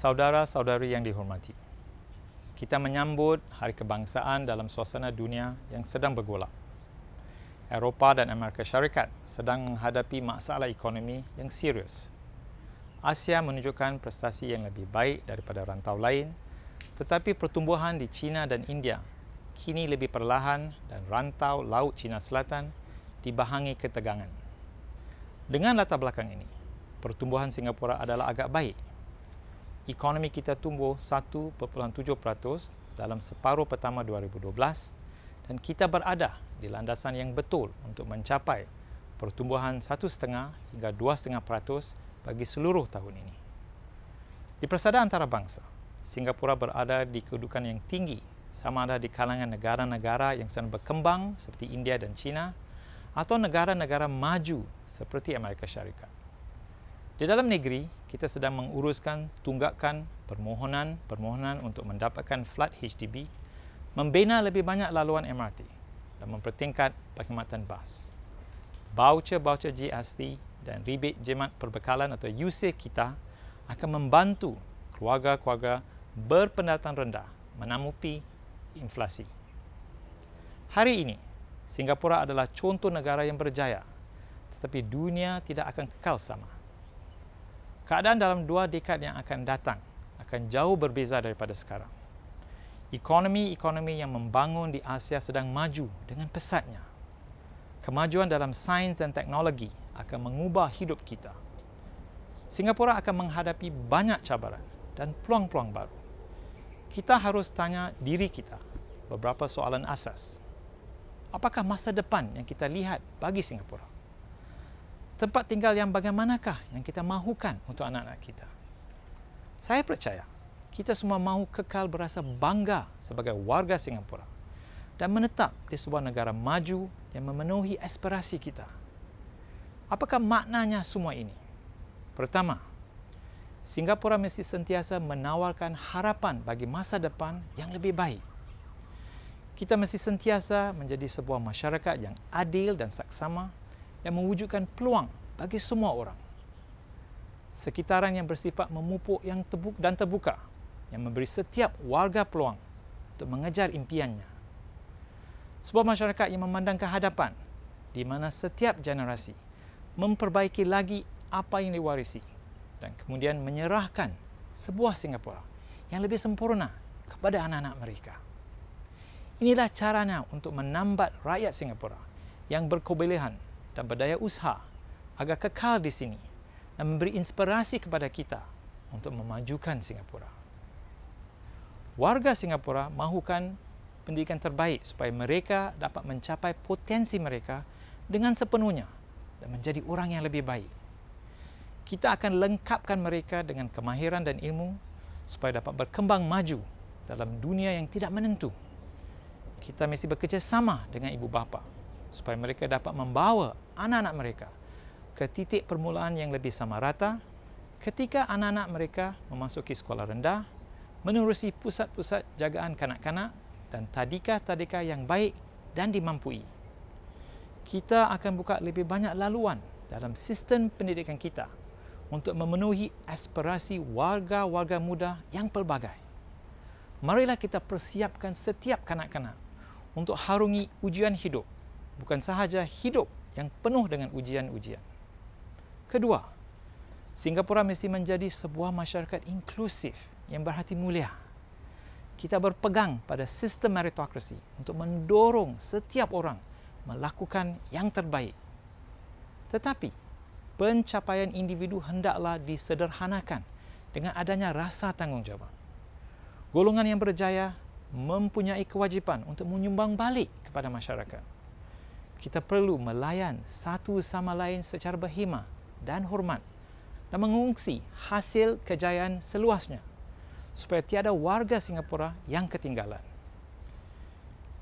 Saudara-saudari yang dihormati, kita menyambut Hari Kebangsaan dalam suasana dunia yang sedang bergolak. Eropah dan Amerika Syarikat sedang menghadapi masalah ekonomi yang serius. Asia menunjukkan prestasi yang lebih baik daripada rantau lain, tetapi pertumbuhan di China dan India kini lebih perlahan dan rantau Laut Cina Selatan dibahangi ketegangan. Dengan latar belakang ini, pertumbuhan Singapura adalah agak baik. Ekonomi kita tumbuh 1.7% dalam separuh pertama 2012 dan kita berada di landasan yang betul untuk mencapai pertumbuhan 1,5 hingga 2,5% bagi seluruh tahun ini. Di persada antarabangsa, Singapura berada di kedudukan yang tinggi sama ada di kalangan negara-negara yang sedang berkembang seperti India dan China atau negara-negara maju seperti Amerika Syarikat. Di dalam negeri, kita sedang menguruskan tunggakan permohonan untuk mendapatkan flat HDB, membina lebih banyak laluan MRT dan mempertingkat perkhidmatan bas. Baucer GST dan rebate jimat perbekalan atau UC kita akan membantu keluarga-keluarga berpendapatan rendah menamupi inflasi. Hari ini, Singapura adalah contoh negara yang berjaya, tetapi dunia tidak akan kekal sama. Keadaan dalam 2 dekad yang akan datang akan jauh berbeza daripada sekarang. Ekonomi yang membangun di Asia sedang maju dengan pesatnya. Kemajuan dalam sains dan teknologi akan mengubah hidup kita. Singapura akan menghadapi banyak cabaran dan peluang-peluang baru. Kita harus tanya diri kita beberapa soalan asas. Apakah masa depan yang kita lihat bagi Singapura? Tempat tinggal yang bagaimanakah yang kita mahukan untuk anak-anak kita? Saya percaya kita semua mahu kekal berasa bangga sebagai warga Singapura dan menetap di sebuah negara maju yang memenuhi aspirasi kita. Apakah maknanya semua ini? Pertama, Singapura mesti sentiasa menawarkan harapan bagi masa depan yang lebih baik. Kita mesti sentiasa menjadi sebuah masyarakat yang adil dan saksama yang mewujudkan peluang bagi semua orang. Sekitaran yang bersifat memupuk yang terbuka, yang memberi setiap warga peluang untuk mengejar impiannya. Sebuah masyarakat yang memandang ke hadapan, di mana setiap generasi memperbaiki lagi apa yang diwarisi dan kemudian menyerahkan sebuah Singapura yang lebih sempurna kepada anak-anak mereka. Inilah caranya untuk menambat rakyat Singapura yang berkebolehan dan berdaya usaha agar kekal di sini dan memberi inspirasi kepada kita untuk memajukan Singapura. Warga Singapura mahukan pendidikan terbaik supaya mereka dapat mencapai potensi mereka dengan sepenuhnya dan menjadi orang yang lebih baik. Kita akan lengkapkan mereka dengan kemahiran dan ilmu supaya dapat berkembang maju dalam dunia yang tidak menentu. Kita mesti bekerjasama dengan ibu bapa supaya mereka dapat membawa anak-anak mereka ke titik permulaan yang lebih sama rata ketika anak-anak mereka memasuki sekolah rendah, menerusi pusat-pusat jagaan kanak-kanak dan tadika-tadika yang baik dan dimampui. Kita akan buka lebih banyak laluan dalam sistem pendidikan kita untuk memenuhi aspirasi warga-warga muda yang pelbagai. Marilah kita persiapkan setiap kanak-kanak untuk harungi ujian hidup, bukan sahaja hidup yang penuh dengan ujian-ujian. Kedua, Singapura mesti menjadi sebuah masyarakat inklusif yang berhati mulia. Kita berpegang pada sistem meritokrasi untuk mendorong setiap orang melakukan yang terbaik. Tetapi, pencapaian individu hendaklah disederhanakan dengan adanya rasa tanggungjawab. Golongan yang berjaya mempunyai kewajipan untuk menyumbang balik kepada masyarakat. Kita perlu melayan satu sama lain secara berhemah dan hormat dan mengungsi hasil kejayaan seluasnya supaya tiada warga Singapura yang ketinggalan.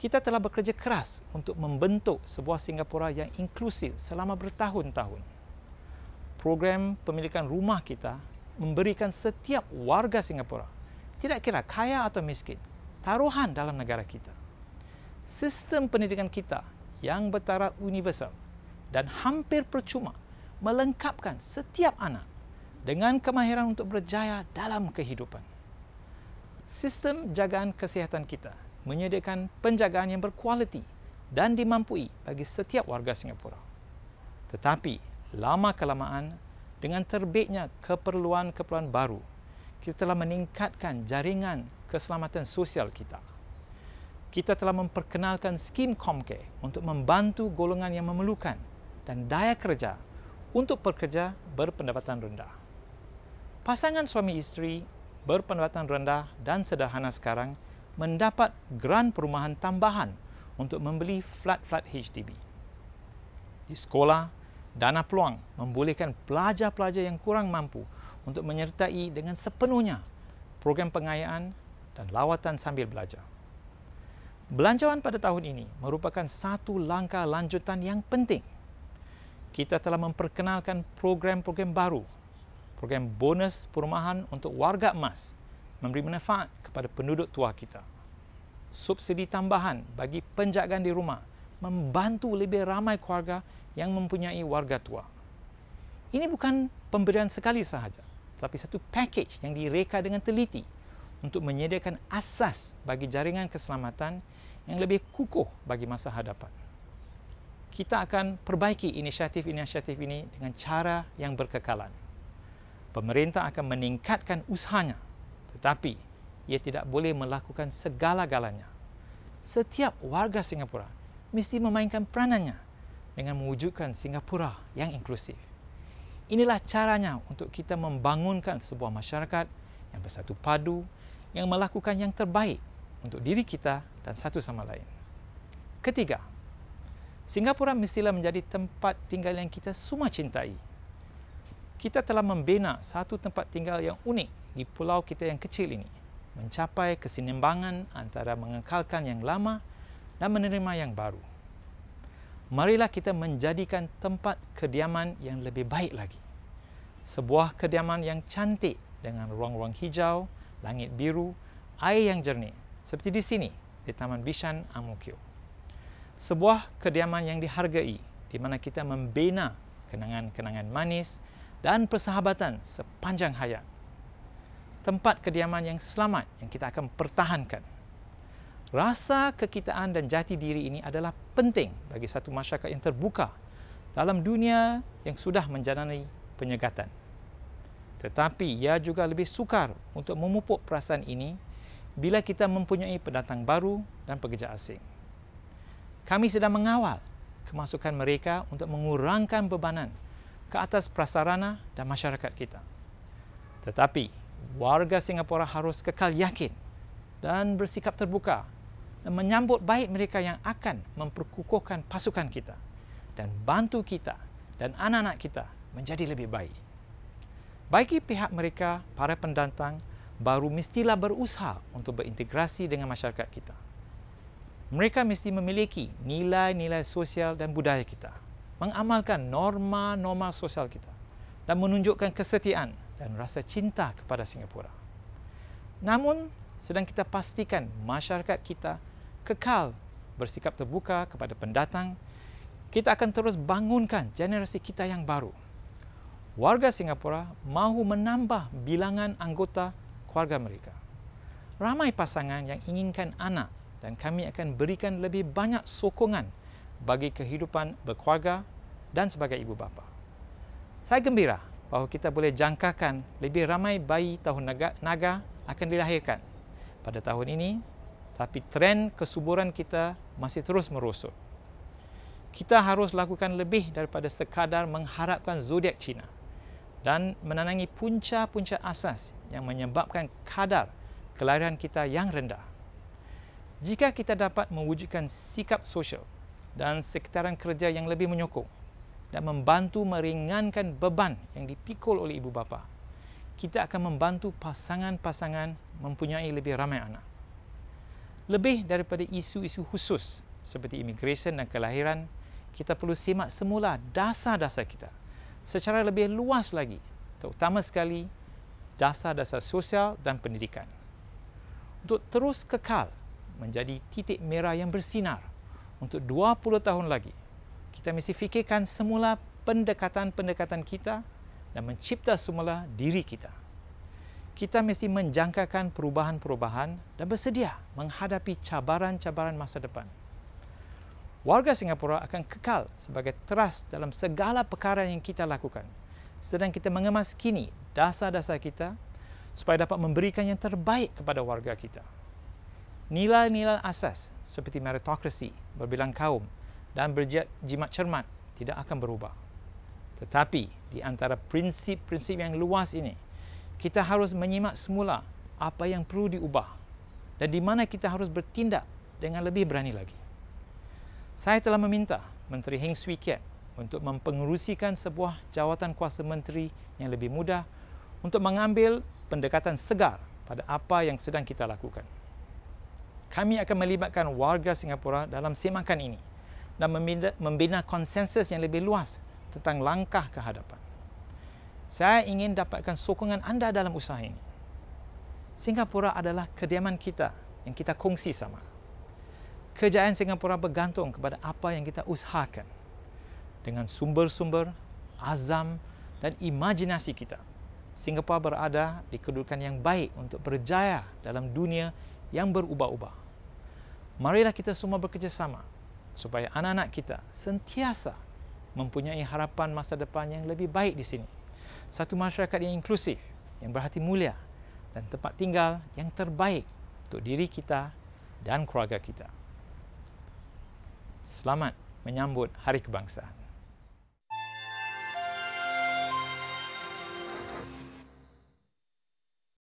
Kita telah bekerja keras untuk membentuk sebuah Singapura yang inklusif selama bertahun-tahun. Program pemilikan rumah kita memberikan setiap warga Singapura, tidak kira kaya atau miskin, taruhan dalam negara kita. Sistem pendidikan kita yang bertaraf universal dan hampir percuma melengkapkan setiap anak dengan kemahiran untuk berjaya dalam kehidupan. Sistem jagaan kesihatan kita menyediakan penjagaan yang berkualiti dan dimampui bagi setiap warga Singapura. Tetapi, lama-kelamaan dengan terbitnya keperluan-keperluan baru, kita telah meningkatkan jaringan keselamatan sosial kita. Kita telah memperkenalkan skim Comcare untuk membantu golongan yang memerlukan dan daya kerja untuk pekerja berpendapatan rendah. Pasangan suami isteri berpendapatan rendah dan sederhana sekarang mendapat geran perumahan tambahan untuk membeli flat-flat HDB. Di sekolah, dana peluang membolehkan pelajar-pelajar yang kurang mampu untuk menyertai dengan sepenuhnya program pengayaan dan lawatan sambil belajar. Belanjawan pada tahun ini merupakan satu langkah lanjutan yang penting. Kita telah memperkenalkan program-program baru, program bonus perumahan untuk warga emas, memberi manfaat kepada penduduk tua kita. Subsidi tambahan bagi penjagaan di rumah membantu lebih ramai keluarga yang mempunyai warga tua. Ini bukan pemberian sekali sahaja, tapi satu package yang direka dengan teliti untuk menyediakan asas bagi jaringan keselamatan yang lebih kukuh bagi masa hadapan. Kita akan perbaiki inisiatif-inisiatif ini dengan cara yang berkekalan. Pemerintah akan meningkatkan usahanya, tetapi ia tidak boleh melakukan segala-galanya. Setiap warga Singapura mesti memainkan peranannya dengan mewujudkan Singapura yang inklusif. Inilah caranya untuk kita membangunkan sebuah masyarakat yang bersatu padu, yang melakukan yang terbaik untuk diri kita dan satu sama lain. Ketiga, Singapura mestilah menjadi tempat tinggal yang kita semua cintai. Kita telah membina satu tempat tinggal yang unik di pulau kita yang kecil ini, mencapai keseimbangan antara mengekalkan yang lama dan menerima yang baru. Marilah kita menjadikan tempat kediaman yang lebih baik lagi. Sebuah kediaman yang cantik dengan ruang-ruang hijau, langit biru, air yang jernih, seperti di sini, di Taman Bishan Ang Mo Kio. Sebuah kediaman yang dihargai, di mana kita membina kenangan-kenangan manis dan persahabatan sepanjang hayat. Tempat kediaman yang selamat yang kita akan pertahankan. Rasa kekitaan dan jati diri ini adalah penting bagi satu masyarakat yang terbuka dalam dunia yang sudah menjalani penyegatan. Tetapi ia juga lebih sukar untuk memupuk perasaan ini bila kita mempunyai pendatang baru dan pekerja asing. Kami sedang mengawal kemasukan mereka untuk mengurangkan bebanan ke atas prasarana dan masyarakat kita. Tetapi warga Singapura harus kekal yakin dan bersikap terbuka dan menyambut baik mereka yang akan memperkukuhkan pasukan kita dan bantu kita dan anak-anak kita menjadi lebih baik. Bagi pihak mereka, para pendatang baru mestilah berusaha untuk berintegrasi dengan masyarakat kita. Mereka mesti memiliki nilai-nilai sosial dan budaya kita, mengamalkan norma-norma sosial kita dan menunjukkan kesetiaan dan rasa cinta kepada Singapura. Namun, sedang kita pastikan masyarakat kita kekal bersikap terbuka kepada pendatang. Kita akan terus bangunkan generasi kita yang baru. Warga Singapura mahu menambah bilangan anggota keluarga mereka. Ramai pasangan yang inginkan anak dan kami akan berikan lebih banyak sokongan bagi kehidupan berkeluarga dan sebagai ibu bapa. Saya gembira bahawa kita boleh jangkakan lebih ramai bayi tahun naga akan dilahirkan pada tahun ini, tapi tren kesuburan kita masih terus merosot. Kita harus lakukan lebih daripada sekadar mengharapkan zodiak Cina dan menandangi punca-punca asas yang menyebabkan kadar kelahiran kita yang rendah. Jika kita dapat mewujudkan sikap sosial dan sekitaran kerja yang lebih menyokong dan membantu meringankan beban yang dipikul oleh ibu bapa, kita akan membantu pasangan-pasangan mempunyai lebih ramai anak. Lebih daripada isu-isu khusus seperti imigresen dan kelahiran, kita perlu simak semula dasar-dasar kita secara lebih luas lagi, terutama sekali dasar-dasar sosial dan pendidikan. Untuk terus kekal menjadi titik merah yang bersinar untuk 20 tahun lagi, kita mesti fikirkan semula pendekatan-pendekatan kita dan mencipta semula diri kita. Kita mesti menjangkakan perubahan-perubahan dan bersedia menghadapi cabaran-cabaran masa depan. Warga Singapura akan kekal sebagai teras dalam segala perkara yang kita lakukan, sedang kita mengemas kini dasar-dasar kita supaya dapat memberikan yang terbaik kepada warga kita. Nilai-nilai asas seperti meritokrasi, berbilang kaum dan berjimat cermat tidak akan berubah. Tetapi di antara prinsip-prinsip yang luas ini, kita harus menyimak semula apa yang perlu diubah dan di mana kita harus bertindak dengan lebih berani lagi. Saya telah meminta Menteri Heng Swee Keat untuk mempengerusikan sebuah jawatan kuasa menteri yang lebih mudah untuk mengambil pendekatan segar pada apa yang sedang kita lakukan. Kami akan melibatkan warga Singapura dalam semakan ini dan membina konsensus yang lebih luas tentang langkah ke hadapan. Saya ingin dapatkan sokongan anda dalam usaha ini. Singapura adalah kediaman kita yang kita kongsi sama. Kejayaan Singapura bergantung kepada apa yang kita usahakan. Dengan sumber-sumber, azam dan imajinasi kita, Singapura berada di kedudukan yang baik untuk berjaya dalam dunia yang berubah-ubah. Marilah kita semua bekerjasama supaya anak-anak kita sentiasa mempunyai harapan masa depan yang lebih baik di sini. Satu masyarakat yang inklusif, yang berhati mulia dan tempat tinggal yang terbaik untuk diri kita dan keluarga kita. Selamat menyambut Hari Kebangsaan.